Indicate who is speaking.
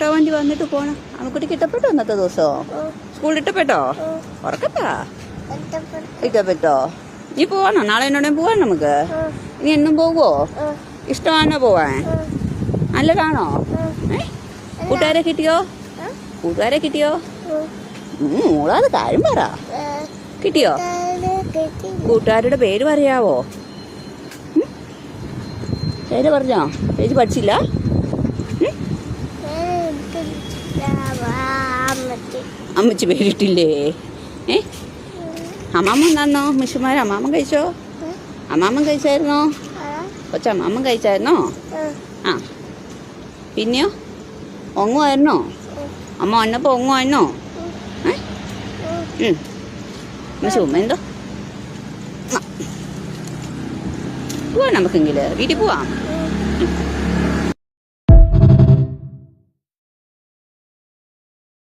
Speaker 1: കിട്ടാൻ വേണ്ടി വന്നിട്ട് പോണം. അമ്മക്കുട്ടിക്ക് ഇഷ്ടപ്പെട്ടോ ഇന്നത്തെ ദിവസം? സ്കൂളിൽ ഇഷ്ടപ്പെട്ടോ? ഉറക്കത്താ ഇഷ്ടപ്പെട്ടോ? നീ പോവാണോ? നാളെ എന്നോടെ പോവാൻ നമുക്ക്? നീ എന്നും പോവോ? ഇഷ്ടമാണോ പോവാൻ? നല്ലതാണോ? കൂട്ടുകാരെ കിട്ടിയോ? കൂട്ടുകാരെ കിട്ടിയോ? മോളത് കാര്യം പറ. കിട്ടിയോ? കൂട്ടുകാരുടെ പേര് പറയാവോ? പേര് പറഞ്ഞോ? പേര് പഠിച്ചില്ല? അമ്മച്ചി പേരിട്ടില്ലേ? അമ്മാമ്മ തന്നോ? മിഷുമാർ അമ്മാമ്മ കഴിച്ചോ? അമ്മാമ്മ കഴിച്ചായിരുന്നോ? കൊച്ചമ്മാമ്മ കഴിച്ചായിരുന്നോ? ആ പിന്നെയോ? ഒങ്ങുമായിരുന്നോ? അമ്മ വന്നപ്പോൾ ഒങ്ങുമായിരുന്നോ? ചുമ്മ എന്തോ പോവാം നമുക്കെങ്കിൽ വീട്ടിൽ പോവാം.